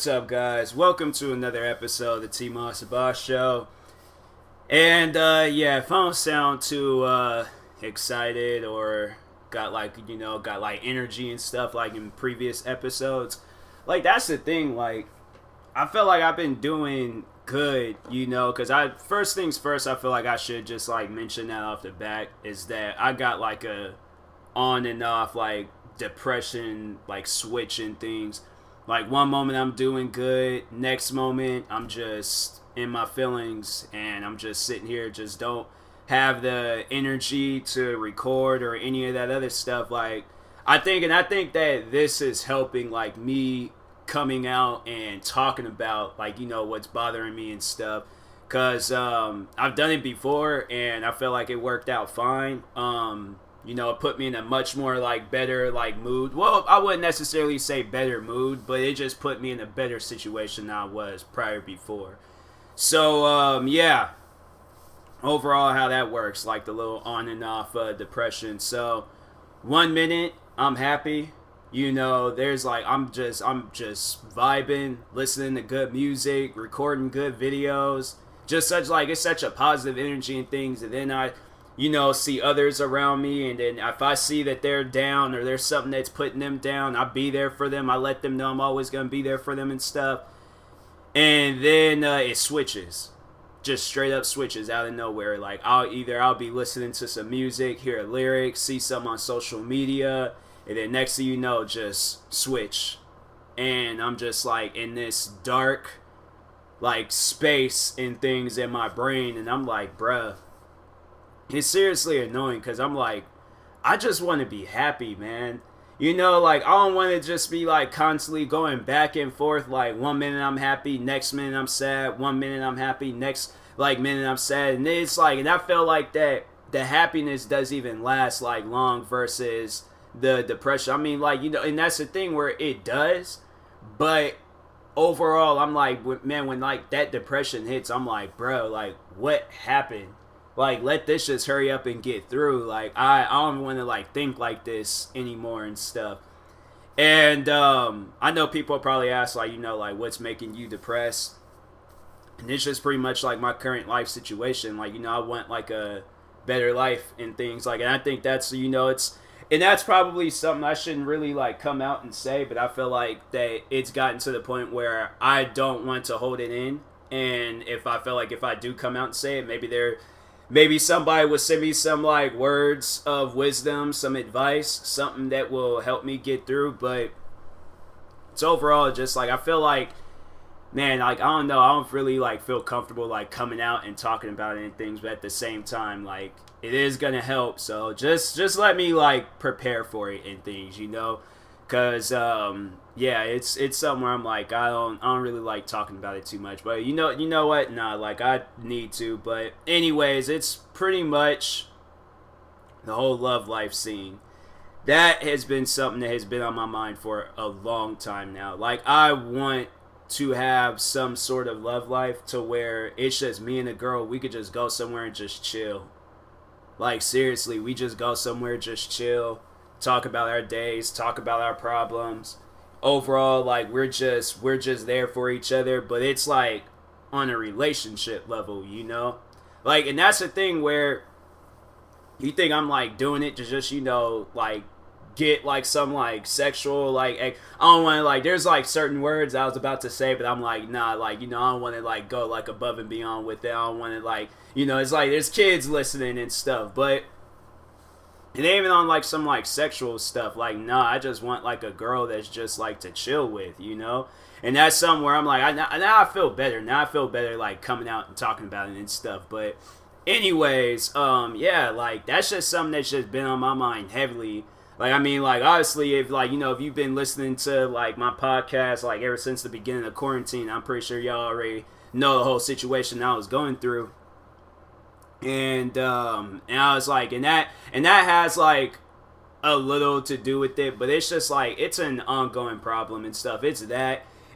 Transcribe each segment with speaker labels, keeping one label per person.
Speaker 1: What's up, guys? Welcome to another episode of the TMossBoss show. And if I don't sound too excited or got like energy and stuff like in previous episodes, like that's the thing. Like I feel like I've been doing good, because first things first, I feel like I should just like mention that off the bat is that I got like a on and off like depression like switch and things. Like one moment I'm doing good, next moment I'm just in my feelings and I'm just sitting here, just don't have the energy to record or any of that other stuff. Like I think that this is helping like me coming out and talking about like what's bothering me and stuff, because I've done it before and I feel like it worked out fine. It put me in a much more like better like mood. Well, I wouldn't necessarily say better mood, but it just put me in a better situation than I was prior before. So overall how that works, like the little on and off depression. So 1 minute I'm happy, there's like I'm just vibing, listening to good music, recording good videos, just such like it's such a positive energy and things. And then I see others around me, and then if I see that they're down or there's something that's putting them down, I'll be there for them. I let them know I'm always going to be there for them and stuff. And then it switches. Just straight up switches out of nowhere. Like I'll be listening to some music, hear a lyric, see something on social media, and then next thing you know, just switch. And I'm just like in this dark like space and things in my brain, and I'm like, bruh, it's seriously annoying because I'm like, I just want to be happy, man. Like I don't want to just be like constantly going back and forth. Like 1 minute I'm happy, next minute I'm sad. 1 minute I'm happy, next like minute I'm sad. And it's like, and I feel like that the happiness doesn't even last like long versus the depression. I mean, like and that's the thing where it does, but overall, I'm like, man, when like that depression hits, I'm like, bro, like what happened? Like, let this just hurry up and get through. Like, I don't want to, like, think like this anymore and stuff. And I know people probably ask, like, like, what's making you depressed? And it's just pretty much, like, my current life situation. Like, I want, like, a better life and things. Like, and I think that's, it's... And that's probably something I shouldn't really, like, come out and say. But I feel like that it's gotten to the point where I don't want to hold it in. And if I feel like if I do come out and say it, maybe somebody will send me some like words of wisdom, some advice, something that will help me get through. But it's overall just like I feel like, man, like I don't know, I don't really like feel comfortable like coming out and talking about it and things, but at the same time, like it is gonna help. So just let me like prepare for it and things, because it's somewhere I'm like I don't really like talking about it too much, but you know what, nah, like I need to. But anyways, it's pretty much the whole love life scene that has been something that has been on my mind for a long time now. Like I want to have some sort of love life to where it's just me and a girl, we could just go somewhere and just chill. Like seriously, we just go somewhere, just chill, talk about our days, talk about our problems. Overall, like we're just there for each other, but it's like on a relationship level, Like, and that's the thing where you think I'm like doing it to just, like get like some like sexual like I don't want to like there's like certain words I was about to say, but I'm like nah, like I don't want to like go like above and beyond with it. I don't want to like it's like there's kids listening and stuff, but it ain't even on like some like sexual stuff. Like nah, I just want like a girl that's just like to chill with, and that's somewhere I'm like now I feel better. Now I feel better like coming out and talking about it and stuff. But anyways, like that's just something that's just been on my mind heavily. Like, I mean, like, obviously, if, like, if you've been listening to, like, my podcast, like, ever since the beginning of quarantine, I'm pretty sure y'all already know the whole situation I was going through. And I was like, and that has, like, a little to do with it, but it's just, like, it's an ongoing problem and stuff. It's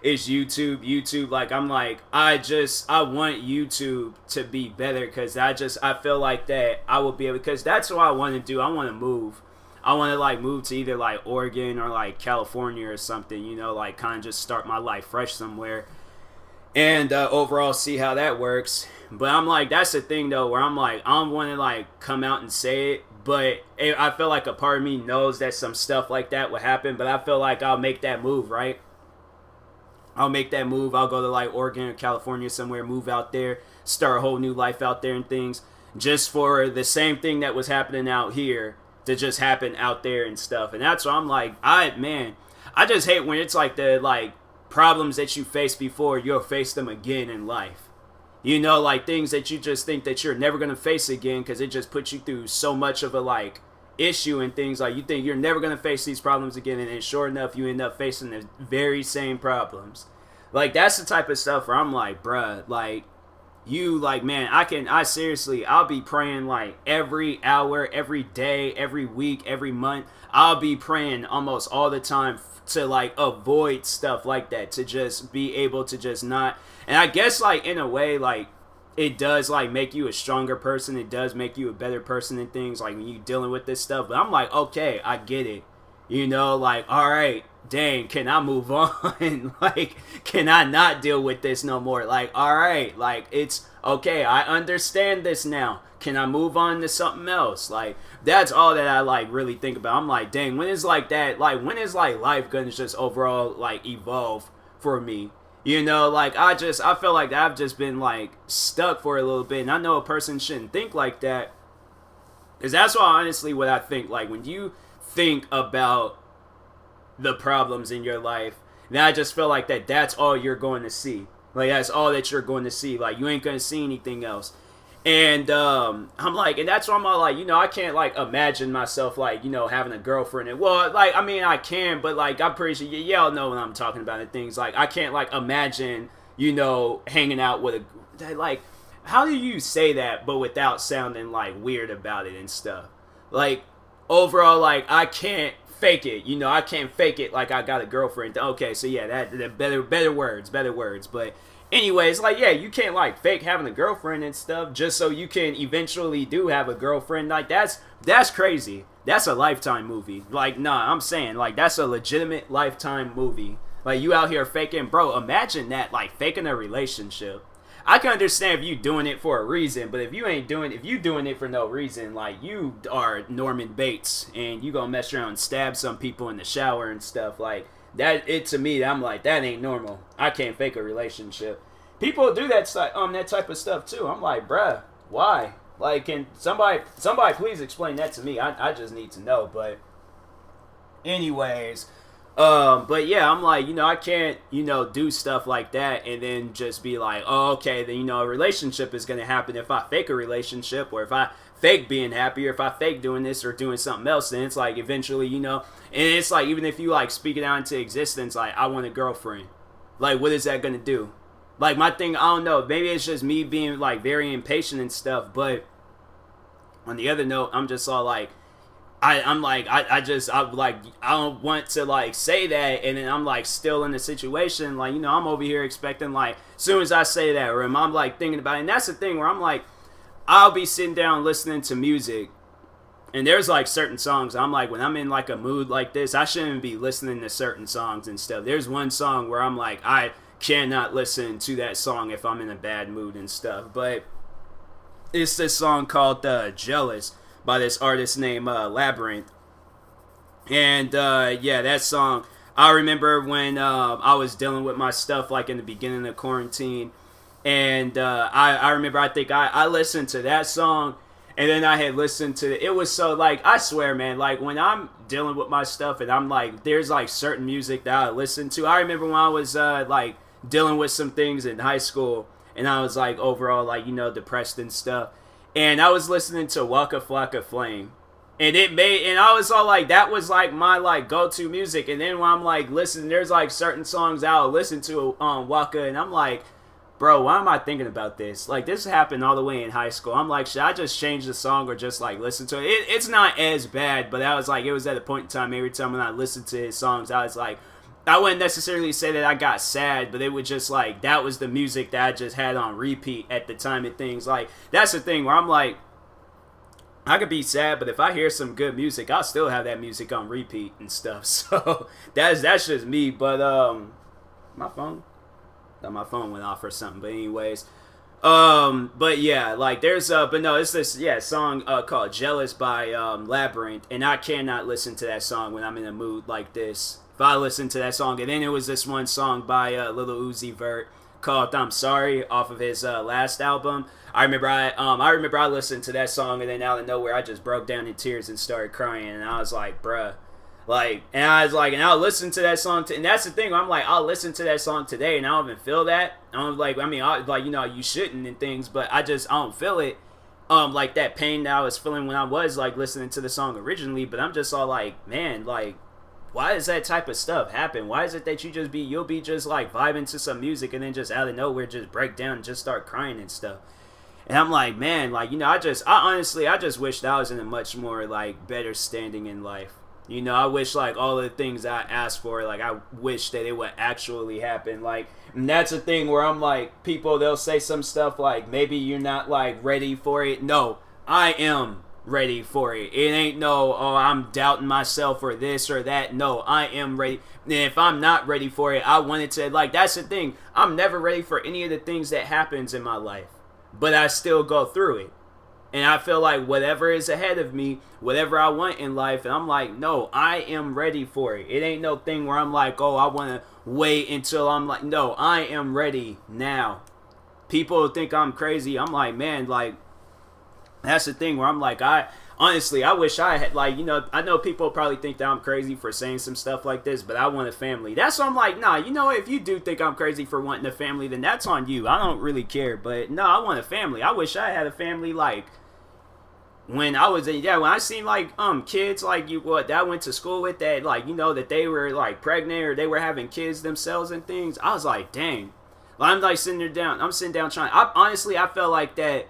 Speaker 1: YouTube, like, I'm like, I want YouTube to be better, because I feel like that I will be able, because that's what I want to do. I want to move. I want to like move to either like Oregon or like California or something, you know, like kind of just start my life fresh somewhere, and overall see how that works. But I'm like, that's the thing though, where I'm like, I don't want to like come out and say it, but I feel like a part of me knows that some stuff like that would happen. But I feel like I'll make that move, right? I'll make that move. I'll go to like Oregon or California somewhere, move out there, start a whole new life out there and things, just for the same thing that was happening out here to just happen out there and stuff. And that's why I'm like, I just hate when it's like the like problems that you faced before, you'll face them again in life. You know, like things that you just think that you're never going to face again because it just puts you through so much of a like issue and things. Like you think you're never going to face these problems again, and then sure enough you end up facing the very same problems. Like that's the type of stuff where I'm like, bruh, like you like, man, I'll be praying like every hour, every day, every week, every month. I'll be praying almost all the time to like avoid stuff like that, to just be able to just not. And I guess like in a way, like it does like make you a stronger person. It does make you a better person and things, like when you're dealing with this stuff. But I'm like, okay, I get it. You know, like, all right, dang, can I move on? Like, can I not deal with this no more? Like, all right, like, it's okay, I understand this now. Can I move on to something else? Like, that's all that I, like, really think about. I'm like, dang, when is, like, that, like, when is, like, life gonna just overall, like, evolve for me? You know, like, I feel like I've just been, like, stuck for a little bit. And I know a person shouldn't think like that. Because that's why, honestly, what I think, like, when you think about the problems in your life, then I just feel like that's all you're going to see. Like that's all that you're going to see. Like you ain't going to see anything else. And I'm like, and that's why I'm all like, you know, I can't like imagine myself like, you know, having a girlfriend. And well, like, I mean, I can, but like, I'm pretty sure y'all know what I'm talking about and things. Like, I can't like imagine, you know, hanging out with a, like, how do you say that but without sounding like weird about it and stuff? Like, overall, like, I can't fake it. You know, I can't fake it like I got a girlfriend. Okay, so yeah, that better words. But anyways, like, yeah, you can't like fake having a girlfriend and stuff just so you can eventually do have a girlfriend. Like that's crazy. That's a Lifetime movie. Like, nah, I'm saying like that's a legitimate Lifetime movie. Like you out here faking, bro. Imagine that, like faking a relationship. I can understand if you doing it for a reason, but if you doing it for no reason, like you are Norman Bates and you gonna mess around and stab some people in the shower and stuff like that. It to me, I'm like, that ain't normal. I can't fake a relationship. People do that type of stuff too. I'm like, bruh, why? Like, can somebody please explain that to me? I just need to know. But anyways. But yeah, I'm like, you know, I can't, you know, do stuff like that and then just be like, oh, okay, then, you know, a relationship is going to happen if I fake a relationship, or if I fake being happy, or if I fake doing this or doing something else. Then it's like eventually, you know, and it's like, even if you like speak it out into existence, like, I want a girlfriend, like, what is that going to do? Like, my thing, I don't know, maybe it's just me being like very impatient and stuff. But on the other note, I'm just all like, I don't want to like say that, and then I'm like still in the situation, like, you know, I'm over here expecting like as soon as I say that, or I'm like thinking about it. And that's the thing where I'm like, I'll be sitting down listening to music, and there's like certain songs I'm like, when I'm in like a mood like this, I shouldn't be listening to certain songs and stuff. There's one song where I'm like, I cannot listen to that song if I'm in a bad mood and stuff. But it's this song called Jealous by this artist named Labyrinth. And yeah, that song, I remember when I was dealing with my stuff like in the beginning of quarantine. And I remember, I think I listened to that song, and then I had listened to it was so like, I swear, man, like when I'm dealing with my stuff and I'm like, there's like certain music that I listen to. I remember when I was like dealing with some things in high school, and I was like overall like, you know, depressed and stuff. And I was listening to Waka Flocka Flame. And I was all like, that was like my like go-to music. And then when I'm like listening, there's like certain songs I'll listen to Waka, and I'm like, bro, why am I thinking about this? Like, this happened all the way in high school. I'm like, should I just change the song or just like listen to it? It's not as bad, but I was like, it was at a point in time, every time when I listened to his songs, I was like, I wouldn't necessarily say that I got sad, but it was just like, that was the music that I just had on repeat at the time and things. Like, that's the thing where I'm like, I could be sad, but if I hear some good music, I'll still have that music on repeat and stuff. So that's just me. But my phone, thought my phone went off or something. But anyways, but yeah, like there's but no, it's this song called "Jealous" by Labyrinth, and I cannot listen to that song when I'm in a mood like this. If I listen to that song, and then it was this one song by Lil Uzi Vert called "I'm Sorry" off of his last album. I remember I listened to that song, and then out of nowhere I just broke down in tears and started crying, and I was like, bruh. Like, and I was like, and I'll listen to that song, and that's the thing. I'm like, I'll listen to that song today, and I don't even feel that. I'm like, I mean, like, you know, you shouldn't and things, but I don't feel it. Like that pain that I was feeling when I was like listening to the song originally. But I'm just all like, man, like, why does that type of stuff happen? Why is it that you'll be just like vibing to some music, and then just out of nowhere just break down and just start crying and stuff? And I'm like, man, like, you know, I honestly just wish that I was in a much more like better standing in life. You know, I wish like all the things I asked for, like I wish that it would actually happen. Like, and that's a thing where I'm like, people, they'll say some stuff like, maybe you're not like ready for it. No, I am ready for it. It ain't no, oh, I'm doubting myself or this or that. No, I am ready. And if I'm not ready for it, I wanted to, like, that's the thing. I'm never ready for any of the things that happens in my life, but I still go through it. And I feel like whatever is ahead of me, whatever I want in life, and I'm like, no, I am ready for it. It ain't no thing where I'm like, oh, I want to wait until I'm like, no, I am ready now. People think I'm crazy. I'm like, man, like, that's the thing where I'm like, honestly, I wish I had, like, you know, I know people probably think that I'm crazy for saying some stuff like this, but I want a family. That's why I'm like, nah, you know, if you do think I'm crazy for wanting a family, then that's on you. I don't really care, but no, I want a family. I wish I had a family, like, when I was, when I seen, like, kids, like, that went to school with that, like, you know, that they were, like, pregnant or they were having kids themselves and things, I was like, dang. I'm, like, sitting down trying, honestly, I felt like that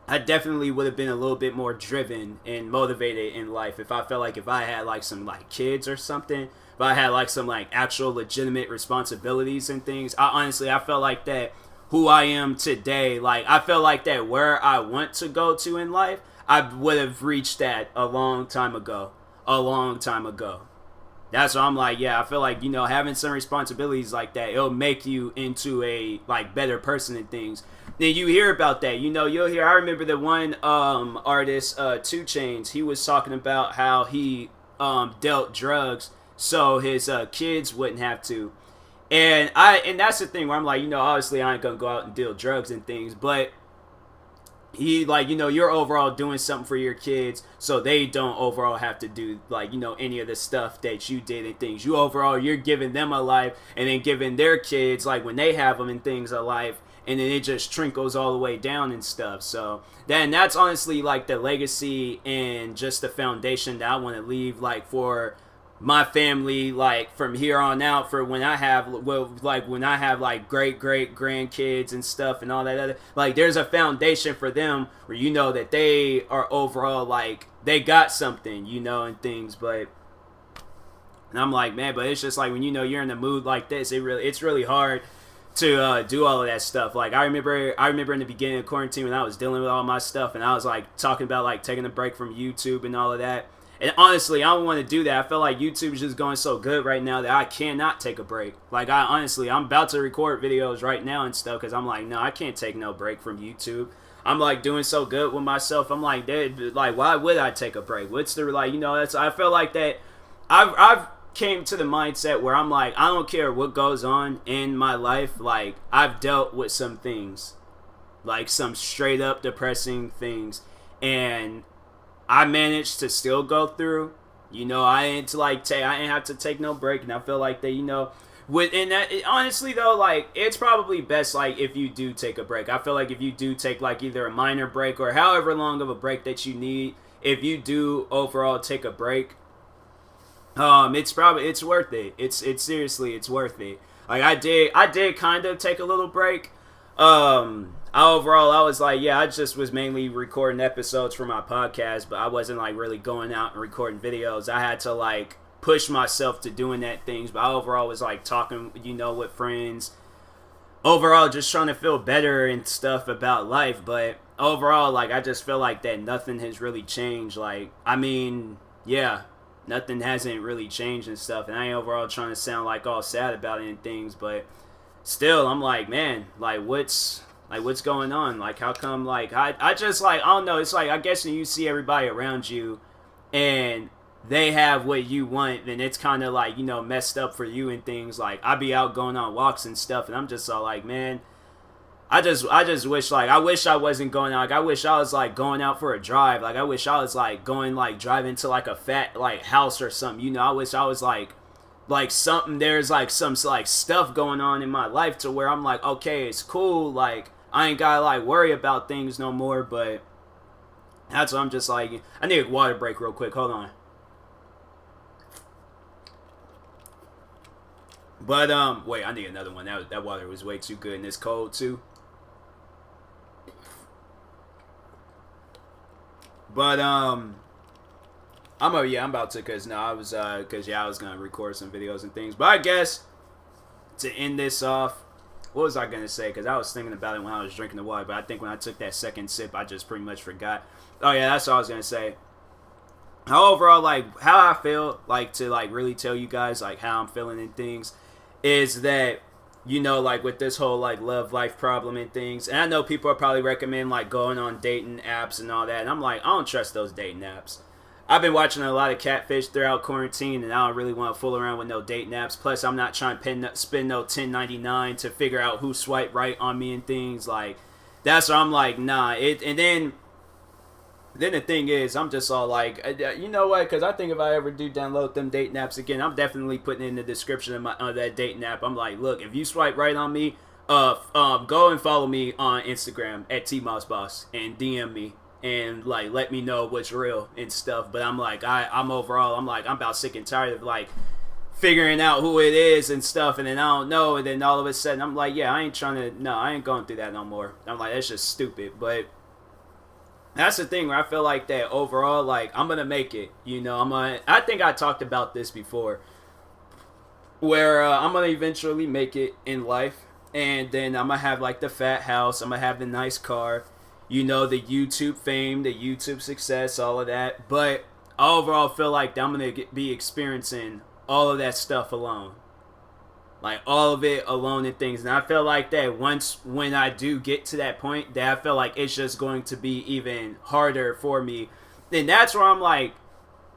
Speaker 1: I definitely would have been a little bit more driven and motivated in life if I felt like if I had, like, some, like, kids or something, if I had, like, some, like, actual legitimate responsibilities and things. I felt like that who I am today, like, I feel like that where I want to go to in life, I would have reached that a long time ago. That's why I'm like, yeah, I feel like, you know, having some responsibilities like that, it'll make you into a, like, better person and things. Then you hear about that, you know, you'll hear, I remember the one artist, 2 Chainz, he was talking about how he dealt drugs so his kids wouldn't have to. And that's the thing where I'm like, you know, obviously I ain't gonna go out and deal drugs and things, but he, like, you know, you're overall doing something for your kids so they don't overall have to do, like, you know, any of the stuff that you did and things. You're giving them a life and then giving their kids, like, when they have them and things, a life, and then it just trickles all the way down and stuff. So then that's honestly, like, the legacy and just the foundation that I want to leave, like, for my family, like, from here on out, for when I have, like, great grandkids and stuff and all that other, like, there's a foundation for them where, you know, that they are overall, like, they got something, you know, and things. But, and I'm like, man, but it's just like when, you know, you're in a mood like this, it's really hard to do all of that stuff. Like, I remember in the beginning of quarantine when I was dealing with all my stuff and I was, like, talking about, like, taking a break from YouTube and all of that. And honestly, I don't want to do that. I feel like YouTube is just going so good right now that I cannot take a break. Like, I'm about to record videos right now and stuff because I'm like, no, I can't take no break from YouTube. I'm, like, doing so good with myself. I'm like, why would I take a break? What's the, like, you know, I feel like that I've came to the mindset where I'm like, I don't care what goes on in my life. Like, I've dealt with some things, like some straight up depressing things, and I managed to still go through. You know, I ain't have to take no break, and I feel like that, you know, within that, honestly though, like, it's probably best, like, if you do take a break. I feel like if you do take, like, either a minor break or however long of a break that you need, if you do overall take a break, it's worth it. It's seriously, it's worth it. Like, I did kind of take a little break. I was like, yeah, I just was mainly recording episodes for my podcast, but I wasn't, like, really going out and recording videos. I had to, like, push myself to doing that things, but I overall was, like, talking, you know, with friends. Overall, just trying to feel better and stuff about life. But overall, like, I just feel like that nothing has really changed. Like, I mean, yeah, nothing hasn't really changed and stuff. And I ain't overall trying to sound like all sad about it and things, but still, I'm like, man, like, what's going on? Like, how come? Like, I just like, I don't know. It's like, I guess when you see everybody around you and they have what you want, then it's kind of like, you know, messed up for you and things. Like, I be out going on walks and stuff, and I'm just all like, man, I just wish, like, I wish I wasn't going out. Like, I wish I was, like, going out for a drive. Like, I wish I was, like, going, like, driving to, like, a fat, like, house or something. You know, I wish I was, like something, there's, like, some, like, stuff going on in my life to where I'm like, okay, it's cool. Like, I ain't gotta, like, worry about things no more. But that's what I'm just, like, I need a water break real quick. Hold on. But, wait, I need another one. That water was way too good, and it's cold, too. But I'm about to, cause I was gonna record some videos and things. But I guess to end this off, what was I gonna say? Cause I was thinking about it when I was drinking the water, but I think when I took that second sip, I just pretty much forgot. Oh yeah, that's what I was gonna say. How overall, like, how I feel, like, to, like, really tell you guys, like, how I'm feeling and things, is that, you know, like, with this whole, like, love life problem and things, and I know people are probably recommend, like, going on dating apps and all that, and I'm like, I don't trust those dating apps. I've been watching a lot of catfish throughout quarantine, and I don't really want to fool around with no dating apps. Plus, I'm not trying to spend no $10.99 to figure out who swiped right on me and things. Like, that's where I'm like, nah. And then the thing is, I'm just all like, you know what? Because I think if I ever do download them dating apps again, I'm definitely putting in the description of that dating app. I'm like, look, if you swipe right on me, go and follow me on Instagram at TMossBoss and DM me. And, like, let me know what's real and stuff. But I'm like, I'm overall, I'm like, I'm about sick and tired of, like, figuring out who it is and stuff. And then I don't know. And then all of a sudden, I'm like, yeah, I ain't going through that no more. I'm like, that's just stupid. But that's the thing where I feel like that overall, like, I'm going to make it. You know, I think I talked about this before. Where I'm going to eventually make it in life. And then I'm going to have, like, the fat house. I'm going to have the nice car. You know, the YouTube fame, the YouTube success, all of that. But I overall feel like I'm going to be experiencing all of that stuff alone. Like, all of it alone and things. And I feel like that when I do get to that point, that I feel like it's just going to be even harder for me. Then that's where I'm like,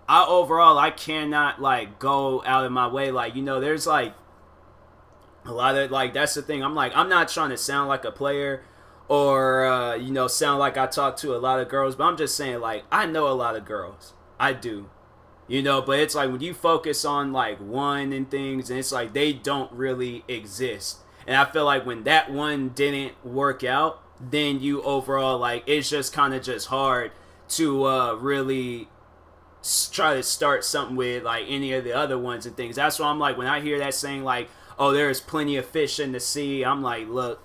Speaker 1: I cannot, like, go out of my way. Like, you know, there's, like, a lot of, like, that's the thing. I'm like, I'm not trying to sound like a player or, you know, sound like I talk to a lot of girls. But I'm just saying, like, I know a lot of girls. I do. You know, but it's like when you focus on, like, one and things, and it's like they don't really exist. And I feel like when that one didn't work out, then you overall, like, it's just kind of just hard to really try to start something with, like, any of the other ones and things. That's why I'm like, when I hear that saying, like, oh, there's plenty of fish in the sea, I'm like, look,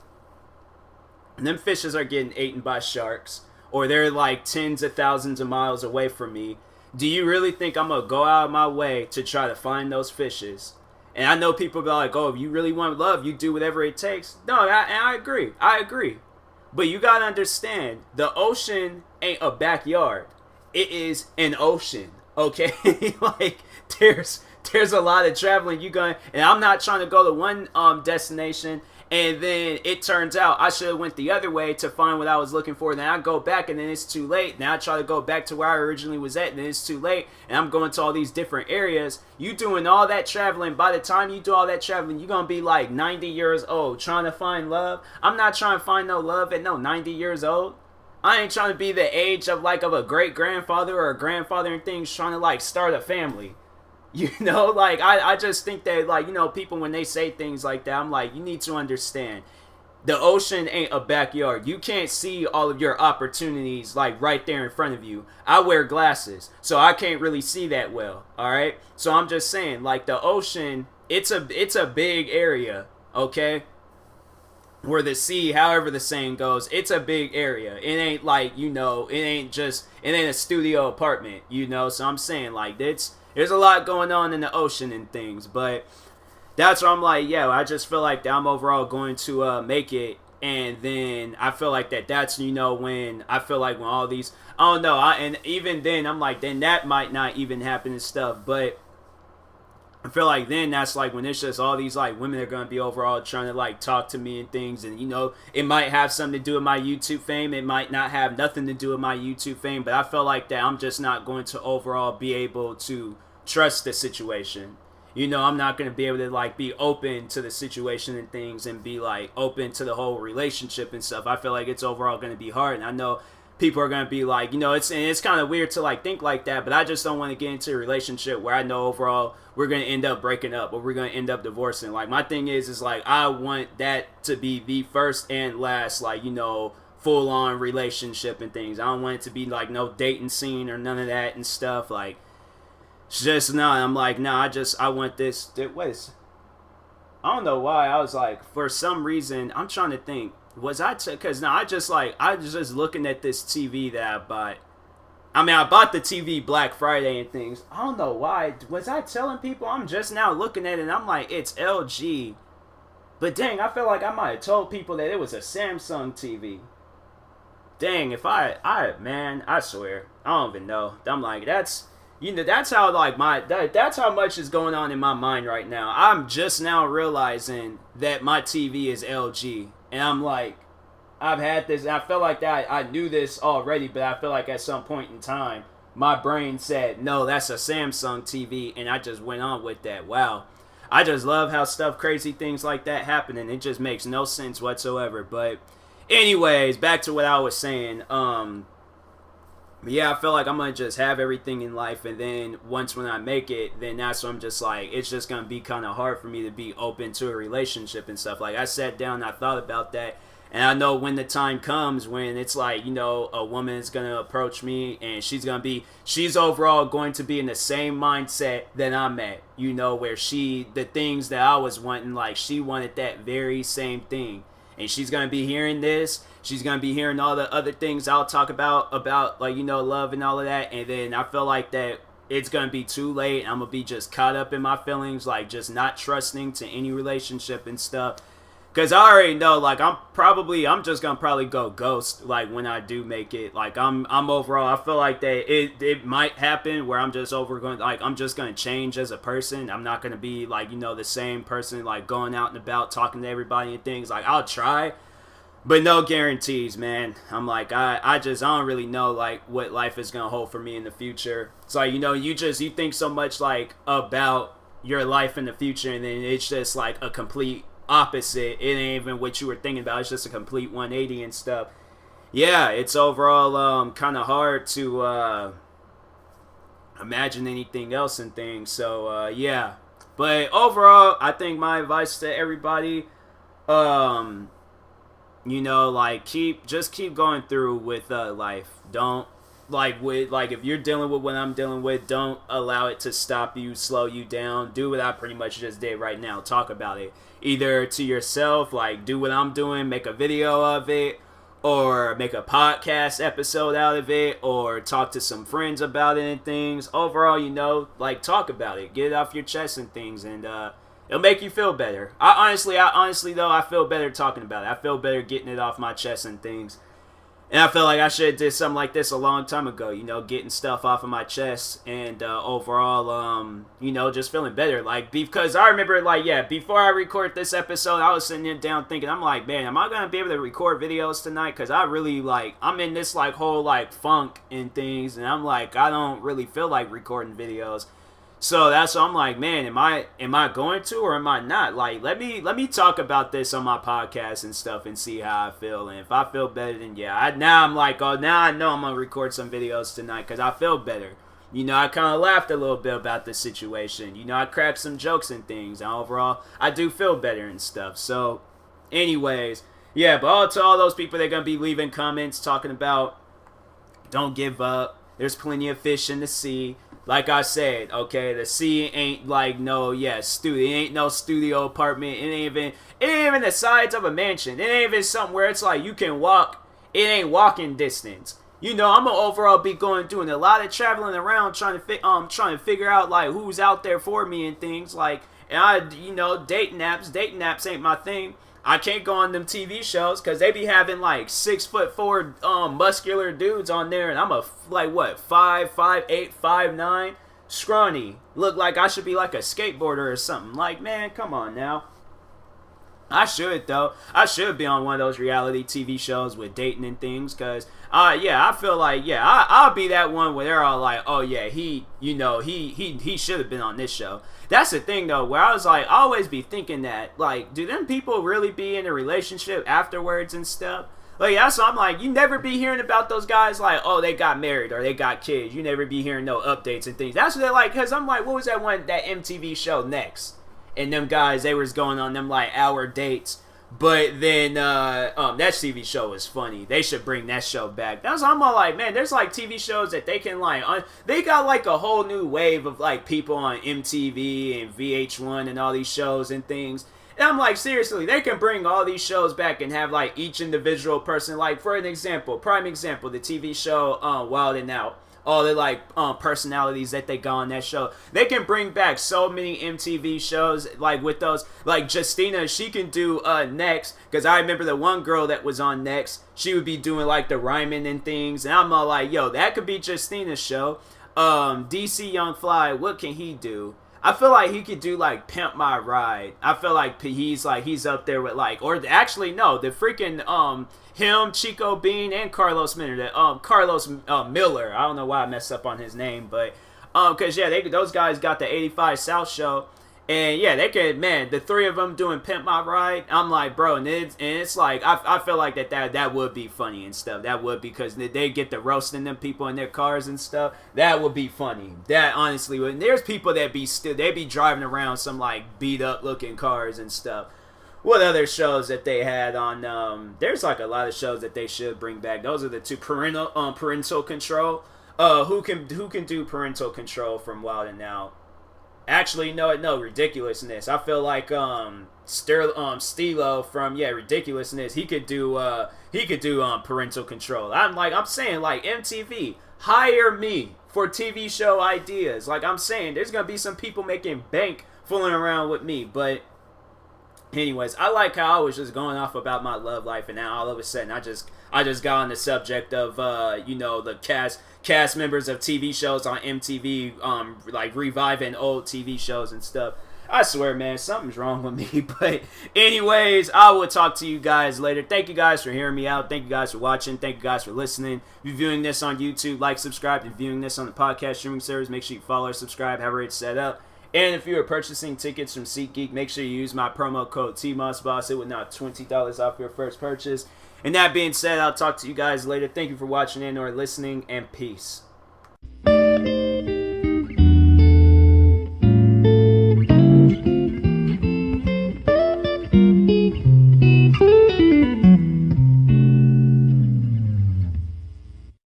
Speaker 1: them fishes are getting eaten by sharks, or they're, like, tens of thousands of miles away from me. Do you really think I'm going to go out of my way to try to find those fishes? And I know people go like, oh, if you really want love, you do whatever it takes. No, I agree. I agree. But you got to understand, the ocean ain't a backyard. It is an ocean, okay? Like, there's a lot of traveling you going, and I'm not trying to go to one destination and then it turns out I should have went the other way to find what I was looking for. Then I go back and then it's too late. Now I try to go back to where I originally was at and then it's too late. And I'm going to all these different areas. You doing all that traveling. By the time you do all that traveling, you're going to be like 90 years old trying to find love. I'm not trying to find no love at no 90 years old. I ain't trying to be the age of like of a great grandfather or a grandfather and things trying to like start a family. You know, like, I just think that, like, you know, people, when they say things like that, I'm like, you need to understand, the ocean ain't a backyard. You can't see all of your opportunities, like, right there in front of you. I wear glasses, so I can't really see that well, all right? So I'm just saying, like, the ocean, it's a big area, okay? Where the sea, however the saying goes, it's a big area. It ain't like, you know, it ain't a studio apartment, you know? So I'm saying, like, there's a lot going on in the ocean and things, but that's where I'm like, yeah, I just feel like I'm overall going to make it, And then I feel like that's, you know, when I feel like when all these, I don't know, and even then I'm like, then that might not even happen and stuff. But I feel like then that's like when it's just all these like women are gonna be overall trying to like talk to me and things, and you know, it might have something to do with my YouTube fame, it might not have nothing to do with my YouTube fame, but I feel like that I'm just not going to overall be able to trust the situation. You know, I'm not gonna be able to like be open to the situation and things and be like open to the whole relationship and stuff. I feel like it's overall gonna be hard, and I know people are gonna be like, you know, it's kind of weird to like think like that, but I just don't want to get into a relationship where I know overall we're gonna end up breaking up or we're gonna end up divorcing. Like my thing is like I want that to be the first and last, like, you know, full on relationship and things. I don't want it to be like no dating scene or none of that and stuff. Like it's just not. I'm like, nah, I want this. Wait, I don't know why. I was like, for some reason, I'm trying to think. Was I? Because now I was just looking at this TV that I bought. I mean, I bought the TV Black Friday and things. I don't know why. Was I telling people? I'm just now looking at it and I'm like, it's LG. But dang, I feel like I might have told people that it was a Samsung TV. Dang, if man, I swear. I don't even know. I'm like, that's, you know, that's how like that's how much is going on in my mind right now. I'm just now realizing that my TV is LG. And I'm like, I've had this, and I feel like that I knew this already, but I feel like at some point in time, my brain said, no, that's a Samsung TV, and I just went on with that. Wow. I just love how crazy things like that happen, and it just makes no sense whatsoever. But anyways, back to what I was saying. Yeah, I feel like I'm going to just have everything in life, and then when I make it, then that's when I'm just like, it's just going to be kind of hard for me to be open to a relationship and stuff. Like, I sat down and I thought about that, and I know when the time comes when it's like, you know, a woman is going to approach me, and she's overall going to be in the same mindset that I'm at, you know, where the things that I was wanting, like, she wanted that very same thing. And she's going to be hearing this. She's going to be hearing all the other things I'll talk about, like, you know, love and all of that. And then I feel like that it's going to be too late. I'm going to be just caught up in my feelings, like just not trusting to any relationship and stuff. Because I already know, like, I'm just going to probably go ghost, like, when I do make it. Like, I'm overall, I feel like that it might happen where I'm just I'm just going to change as a person. I'm not going to be, like, you know, the same person, like, going out and about, talking to everybody and things. Like, I'll try, but no guarantees, man. I'm like, I don't really know, like, what life is going to hold for me in the future. It's like, you know, you think so much, like, about your life in the future, and then it's just, like, a complete opposite. It ain't even what you were thinking about. It's just a complete 180 and stuff. Yeah, it's overall kind of hard to imagine anything else and things. So yeah, but overall, I think my advice to everybody, you know, like keep going through with life. Don't if you're dealing with what I'm dealing with, don't allow it to stop you, slow you down. Do what I pretty much just did right now. Talk about it. Either to yourself, like do what I'm doing, make a video of it, or make a podcast episode out of it, or talk to some friends about it and things. Overall, you know, like talk about it. Get it off your chest and things, and it'll make you feel better. I honestly though, I feel better talking about it. I feel better getting it off my chest and things. And I feel like I should have did something like this a long time ago, you know, getting stuff off of my chest and overall, you know, just feeling better. Like, because I remember, like, yeah, before I record this episode, I was sitting there down thinking, I'm like, man, am I going to be able to record videos tonight? Because I really, like, I'm in this, like, whole, like, funk and things, and I'm like, I don't really feel like recording videos. So that's what I'm like, man, am I going to or am I not? Like, let me talk about this on my podcast and stuff and see how I feel. And if I feel better, then yeah. Now I'm like, oh, now I know I'm going to record some videos tonight because I feel better. You know, I kind of laughed a little bit about the situation. You know, I cracked some jokes and things. And overall, I do feel better and stuff. So, anyways, yeah, but to all those people that are going to be leaving comments talking about don't give up. There's plenty of fish in the sea. Like I said, okay, the sea ain't like studio. It ain't no studio apartment. It ain't even the sides of a mansion. It ain't even something where it's like you can walk. It ain't walking distance. You know, I'm gonna overall be doing a lot of traveling around trying to figure out like who's out there for me and things like. And dating apps ain't my thing. I can't go on them TV shows because they be having like 6'4" muscular dudes on there, and I'm a like what 5'8", 5'9", scrawny. Look like I should be like a skateboarder or something. Like, man, come on now. I should though. I should be on one of those reality TV shows with dating and things, cause I feel like I'll be that one where they're all like, oh yeah, he should have been on this show. That's the thing though, where I was like, I always be thinking that, like, do them people really be in a relationship afterwards and stuff? Like, that's what I'm like, you never be hearing about those guys like, oh, they got married or they got kids. You never be hearing no updates and things. That's what they're like, cause I'm like, what was that MTV show Next? And them guys, they was going on them like hour dates. But then that TV show was funny. They should bring that show back. That's what I'm all like, man, there's like TV shows that they can like they got like a whole new wave of like people on MTV and VH1 and all these shows and things. And I'm like, seriously, they can bring all these shows back and have like each individual person, like for an example, prime example, the TV show Wild and Out. All the like personalities that they got on that show. They can bring back so many MTV shows like with those, like Justina, she can do Next, because I remember the one girl that was on Next, she would be doing like the rhyming and things, and I'm all like, yo, that could be Justina's show. DC Young Fly, what can he do? I feel like he could do like Pimp My Ride. I feel like he's up there with like, or actually no, the freaking him, Chico Bean, and Carlos Miller. Carlos Miller. I don't know why I messed up on his name, but cause yeah, those guys got the 85 South show, and yeah, they could, man, the three of them doing Pimp My Ride. I'm like, bro, and it's like I feel like that would be funny and stuff. That would, because they get the roasting them people in their cars and stuff. That would be funny. That honestly would. And there's people that they be driving around some like beat up looking cars and stuff. What other shows that they had on? There's like a lot of shows that they should bring back. Those are the two. Parental Control. Who can do Parental Control from Wild and Out? Actually, no, Ridiculousness. I feel like Stilo from Ridiculousness. He could do Parental Control. I'm saying like MTV, hire me for TV show ideas. Like I'm saying, there's gonna be some people making bank fooling around with me, but. Anyways, I like how I was just going off about my love life, and now all of a sudden I just got on the subject of the cast members of TV shows on MTV, like reviving old TV shows and stuff. I swear, man, something's wrong with me. But anyways, I will talk to you guys later. Thank you guys for hearing me out. Thank you guys for watching. Thank you guys for listening. If you're viewing this on YouTube, like, subscribe. If you're viewing this on the podcast streaming service, make sure you follow or subscribe, however it's set up. And if you are purchasing tickets from SeatGeek, make sure you use my promo code TMossBoss. It would knock $20 off your first purchase. And that being said, I'll talk to you guys later. Thank you for watching and or listening, and peace.